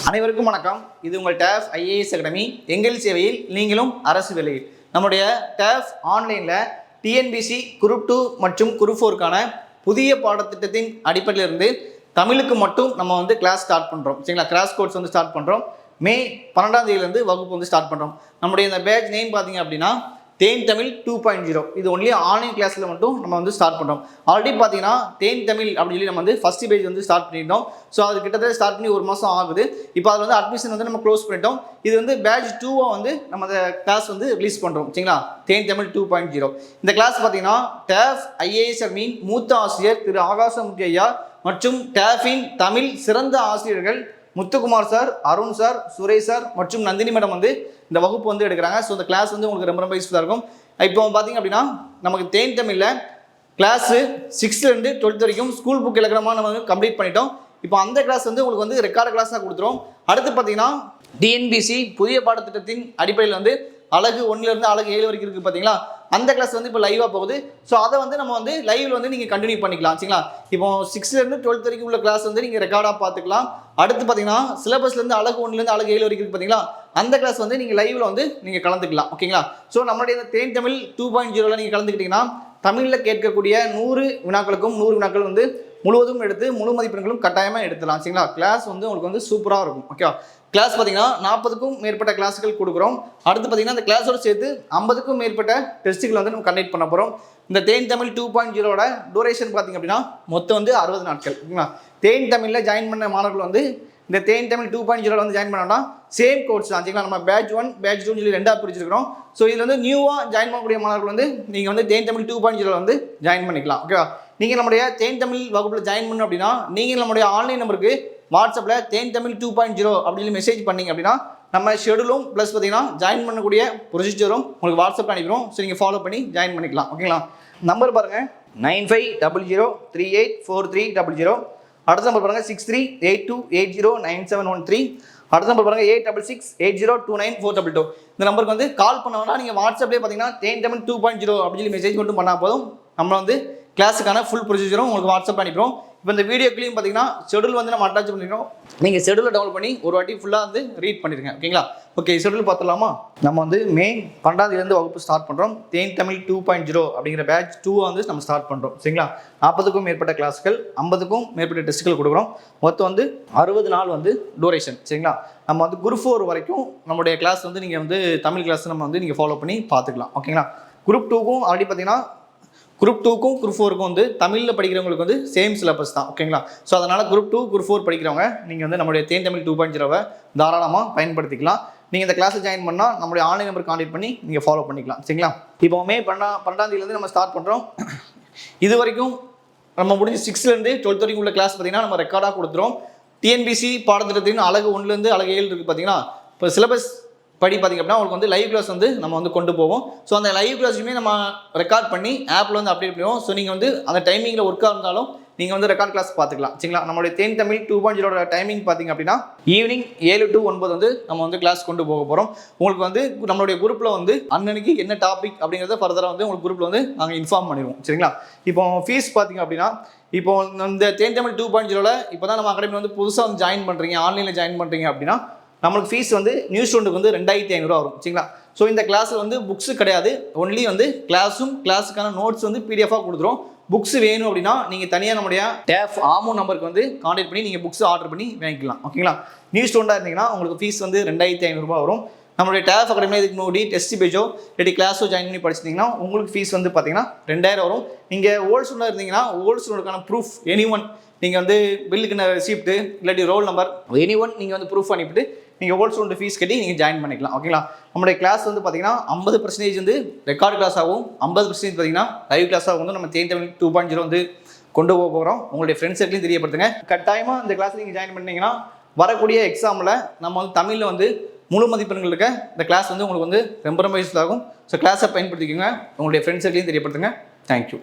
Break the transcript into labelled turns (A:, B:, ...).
A: அனைவருக்கும் வணக்கம். இது உங்கள் டேஃப் ஐஏஎஸ் அகாடமி. எங்கள் சேவையில் நீங்களும் அரசு வேலையில். நம்முடைய டேஃப் ஆன்லைனில் டிஎன்பிசி குரூப் 2 மற்றும் குரூப் 4க்கான புதிய பாடத்திட்டத்தின் அடிப்படையிலிருந்து தமிழுக்கு மட்டும் நம்ம கிளாஸ் ஸ்டார்ட் பண்ணுறோம். சரிங்களா? கிராஷ் கோர்ஸ் ஸ்டார்ட் பண்ணுறோம். மே 12ஆம் தேதியிலேருந்து வகுப்பு ஸ்டார்ட் பண்ணுறோம். நம்முடைய இந்த பேட்ச் நேம் பார்த்தீங்க அப்படின்னா தேன் தமிழ் 2.0. இது ஒன்லி ஆன்லைன் கிளாஸில் மட்டும் நம்ம ஸ்டார்ட் பண்ணுறோம். ஆல்ரெடி பார்த்தீங்கன்னா தேன் தமிழ் அப்படின்னு சொல்லி நம்ம ஃபஸ்ட் பேஜ் ஸ்டார்ட் பண்ணிட்டோம். ஸோ அது கிட்டத்தட்ட ஸ்டார்ட் பண்ணி ஒரு மாதம் ஆகுது. இப்போ அது அட்மிஷன் நம்ம க்ளோஸ் பண்ணிட்டோம். இது பேட்ச் 2 நம்ம அந்த கிளாஸ் ரிலீஸ் பண்ணுறோம். சரிங்களா? தேன் தமிழ் 2.0. இந்த கிளாஸ் பார்த்தீங்கன்னா டேஃப் ஐஏஎஸ் அகாடமியின் மூத்த ஆசிரியர் திரு ஆகாசமுத்தி ஐயா மற்றும் டேஃபின் தமிழ் சிறந்த ஆசிரியர்கள் Muthukumar sir, Arun sir, Suresh sir மற்றும் நந்தினி மேடம் இந்த வகுப்பு எடுக்கிறாங்க. ஸோ இந்த கிளாஸ் உங்களுக்கு ரொம்ப யூஸ்ஃபுல்லாக இருக்கும். இப்போ பார்த்தீங்க அப்படின்னா நமக்கு தேன் தமிழில் கிளாஸு 6th-லேருந்து 12th வரைக்கும் ஸ்கூல் புக் இலக்கணமாக நம்ம கம்ப்ளீட் பண்ணிட்டோம். இப்போ அந்த கிளாஸ் உங்களுக்கு ரெக்கார்டு கிளாஸாக கொடுத்துரும். அடுத்து பார்த்தீங்கன்னா டிஎன்பிசி புதிய பாடத்திட்டத்தின் அடிப்படையில் அழகு 1லேருந்து அழகு 7 வரைக்கும் இருக்குது பார்த்தீங்களா? அந்த கிளாஸ் இப்போ லைவாக போகுது. ஸோ அதை நம்ம லைவில் நீங்கள் கண்டினியூ பண்ணிக்கலாம். சரிங்களா? இப்போ 6th-லேருந்து 12th வரைக்கும் உள்ள கிளாஸ் நீங்கள் ரெக்கார்டாக பார்த்துக்கலாம். அடுத்து பார்த்தீங்கன்னா சிலபஸ்லேருந்து அழகு 1லேருந்து அழகு 7 வரைக்கும் பார்த்தீங்களா? அந்த கிளாஸ் நீங்கள் லைவில் நீங்கள் கலந்துக்கலாம். ஓகேங்களா? ஸோ நம்மளுடைய இந்த தேன் தமிழ் 2.0ல நீங்கள் கலந்துக்கிட்டீங்கன்னா தமிழில் கேட்கக்கூடிய 100 வினாக்களுக்கும் 100 வினாக்கள் முழுவதும் எடுத்து முழு மதிப்பெண்களும் கட்டாயமாக எடுத்துலாம். சரிங்களா? கிளாஸ் உங்களுக்கு சூப்பராக இருக்கும். ஓகேவா? கிளாஸ் பார்த்தீங்கன்னா 40க்கும் மேற்பட்ட கிளாஸுகள் கொடுக்குறோம். அடுத்து பார்த்தீங்கன்னா இந்த கிளாஸோடு சேர்த்து 50க்கும் மேற்பட்ட டெஸ்ட்டுகள் நம்ம கண்டக்ட் பண்ண போகிறோம். இந்த தேன் தமிழ் 2.0வோட டூரேஷன் பார்த்தீங்க அப்படின்னா மொத்தம் 60 நாட்கள். ஓகேங்களா? தேன் தமிழில் ஜாயின் பண்ண மாணவர்கள் இந்த தேன் தமிழ் 2.0ல ஜாயின் பண்ணோம்னா சேம் கோர்ஸ் தான். சரிங்களா? நம்ம பேட்ச் 1 பேட்ச் 2 சொல்லி 2ஆக பிரிச்சிருக்கிறோம். ஸோ இதில் நியூவாக ஜாயின் பண்ணக்கூடிய மாணவர்கள் நீங்கள் தேன் தமிழ் 2.0ல ஜாயின் பண்ணிக்கலாம். ஓகேவா? நீங்கள் நம்முடைய தேன் தமிழ் வகுப்பில் ஜாயின் பண்ணணும் அப்படின்னா நீங்கள் நம்முடைய ஆன்லைன் நம்பருக்கு வாட்ஸ்அப்பில் தேன் தமிழ் 2.0 அப்படின்னு மெசேஜ் பண்ணிங்க அப்படின்னா நம்ம ஷெடியூலும் ப்ளஸ் பார்த்தீங்கன்னா ஜாயின் பண்ணக்கூடிய ப்ரொசீஜரும் உங்களுக்கு வாட்ஸ்அப்பில் அனுப்பிடுவோம். ஸோ நீங்கள் ஃபாலோ பண்ணி ஜாயின் பண்ணிக்கலாம். ஓகேங்களா? நம்பர் பாருங்கள் 9500384300. அடுத்த நம்பர் பாருங்கள் 6382809713. அடுத்த நம்பர் பாருங்கள் 8668029422. இந்த நம்பருக்கு கால் பண்ணோம்னா நீங்கள் வாட்ஸ்அப்லேயே பார்த்தீங்கன்னா தேன் தமிழ் 2.0 அப்படின்னு சொல்லி மெசேஜ் மட்டும் பண்ணால் போதும். நம்ம கிளாஸுக்கான ஃபுல் ப்ரொசீஜரும் உங்களுக்கு வாட்ஸ்அப் அனுப்பிடுவோம். இப்போ இந்த வீடியோக்குலையும் பார்த்தீங்கன்னா ஷெடியூல் நம்ம அட்டாச் பண்ணிக்கிறோம். நீங்கள் ஷெடியூலை டவுன்லோட் பண்ணி ஒரு வாட்டி ஃபுல்லாக ரீட் பண்ணிடுங்க. ஓகேங்களா? ஓகே, ஷெடியூல் பார்த்துலாமா? நம்ம மே 12ஆம் தேதியிலேருந்து வகுப்பு ஸ்டார்ட் பண்ணுறோம். தேன் தமிழ் 2.0 அப்படிங்கிற பேட்ச் 2 நம்ம ஸ்டார்ட் பண்ணுறோம். சரிங்களா? 40க்கும் மேற்பட்ட கிளாஸ்கள் 50க்கும் மேற்பட்ட டெஸ்ட்டுகள் கொடுக்குறோம். மொத்தம் 60 நாள் டூரேஷன். சரிங்களா? நம்ம குரூப் 4 வரைக்கும் நம்மளுடைய கிளாஸ் நீங்கள் தமிழ் கிளாஸ் நம்ம நீங்கள் ஃபாலோ பண்ணி பார்த்துக்கலாம். ஓகேங்களா? குரூப் 2க்கும் ஆல்ரெடி பார்த்தீங்கன்னா குரூப் 2க்கும் குரூப் 4க்கும் தமிழில் படிக்கிறவங்களுக்கு சேம் சிலபஸ் தான். ஓகேங்களா? ஸோ அதனால் குரூப் 2 குரூப் 4 படிக்கிறவங்க நீங்கள் நம்மளுடைய தேன் தமிழ் 2.0வை தாராளமாக பயன்படுத்திக்கலாம். நீங்கள் இந்த கிளாஸை ஜாயின் பண்ணால் நம்மளுடைய ஆன்லைன் நம்பர் கான்டெக்ட் பண்ணி நீங்கள் ஃபாலோ பண்ணிக்கலாம். சரிங்களா? இப்போ மே 12ஆம் தேதியிலேருந்து நம்ம ஸ்டார்ட் பண்ணுறோம். இது வரைக்கும் நம்ம முடிஞ்சு 6th-லேருந்து 12th வரைக்கும் உள்ள கிளாஸ் பார்த்தீங்கன்னா நம்ம ரெக்கார்டாக கொடுத்துரும். டிஎன்பிசி பாடத்திட்டத்தின் அழகு 1லேருந்து அழகு 7 இருக்குது பார்த்தீங்கன்னா. இப்போ சிலபஸ் படி பார்த்திங்க அப்படின்னா உங்களுக்கு லைவ் கிளாஸ் நம்ம கொண்டு போவோம். ஸோ அந்த லைவ் கிளாஸுமே நம்ம ரெக்கார்ட் பண்ணி ஆப்பில் அப்டேட் பண்ணுவோம். ஸோ நீங்கள் அந்த டைமிங்கில் ஒர்க்காக இருந்தாலும் நீங்கள் ரெக்கார்ட் கிளாஸ் பார்த்துக்கலாம். சரிங்களா? நம்மளுடைய தேன் தமிழ் 2.0 டைமிங் பார்த்திங்க அப்படின்னா ஈவினிங் 7 to 9 நம்ம கிளாஸ் கொண்டு போக போகிறோம். உங்களுக்கு நம்மளுடைய குரூப்பில் அன்னன்னைக்கு என்ன டாபிக் அப்படிங்கிறத ஃபர்தராக உங்களுக்கு குரூப்பில் நாங்கள் இன்ஃபார்ம் பண்ணிடுவோம். சரிங்களா? இப்போ ஃபீஸ் பார்த்திங்க அப்படின்னா இப்போ இந்த தேன் தமிழ் 2.0ல இப்போ தான் நம்ம அகாடமி புதுசாக ஜாயின் பண்ணுறீங்க, ஆன்லைனில் ஜாயின் பண்ணுறீங்க அப்படின்னா நம்மளுக்கு ஃபீஸ் நியூ ஸ்டூடெண்ட்டுக்கு 2500 வரும். சரிங்களா? ஸோ இந்த கிளாஸில் புக்ஸு கிடையாது. ஒன்லி கிளாஸும் கிளாஸுக்கான நோட்ஸ் பிடிஎஃபாக கொடுத்துரும். புக்ஸ் வேணும் அப்படின்னா நீங்கள் தனியாக நம்முடைய டேஃப் ஆமோ நம்பருக்கு கான்டெக்ட் பண்ணி நீங்கள் புக்ஸ் ஆர்டர் பண்ணி வாங்கிக்கலாம். ஓகேங்களா? நியூ ஸ்டூடெண்டாக இருந்தீங்கன்னா உங்களுக்கு ஃபீஸ் 2500 வரும். நம்மளுடைய டேஃப் அகாடமியில் இதுக்கு முன்னாடி டெஸ்ட் பேஜோ இல்லாட்டி கிளாஸோ ஜாயின் பண்ணி படிச்சிட்டிங்கன்னா உங்களுக்கு ஃபீஸ் பார்த்தீங்கன்னா 2000 வரும். நீங்கள் ஓல்டு ஸ்டூடெண்டாக இருந்தீங்கன்னா ஓல்டு ஸ்டூடெண்ட்டுக்கான ப்ரூஃப் எனி1 நீங்கள் பில்லுக்கு ரெசிப்ட்டு இல்லாட்டி ரோல் நம்பர் எனி1 நீங்கள் ப்ரூஃப் அனுப்பிட்டு நீங்கள் ஓல்டு ஸ்டூடெண்ட் ஃபீஸ் கட்டி நீங்கள் ஜாயின் பண்ணிக்கலாம். ஓகேங்களா? நம்மளுடைய கிளாஸ் பார்த்தீங்கன்னா 50% ரெக்கார்டு கிளாஸாகவும் 50% பார்த்தீங்கன்னா லைவ் கிளாஸாகவும் நம்ம தேன் தமிழ் 2.0 கொண்டு போக போகிறோம். உங்களுடைய ஃப்ரெண்ட்ஸ் சர்க்கிளையும் தெரியப்படுத்துங்க. கட்டாயமாக இந்த கிளாஸ் நீங்கள் ஜாயின் பண்ணிங்கன்னா வரக்கூடிய எக்ஸாமில் நம்ம தமிழில் முழு மதிப்பெண்கள் இருக்க இந்த கிளாஸ் உங்களுக்கு ரொம்ப ரொம்ப யூஸ்ஃபுல் ஆகும். ஸோ கிளாஸை பயன்படுத்திக்கோங்க. உங்களுடைய ஃப்ரெண்ட்ஸ் சர்க்கிளையும் தெரியப்படுத்துங்க. தேங்க்யூ.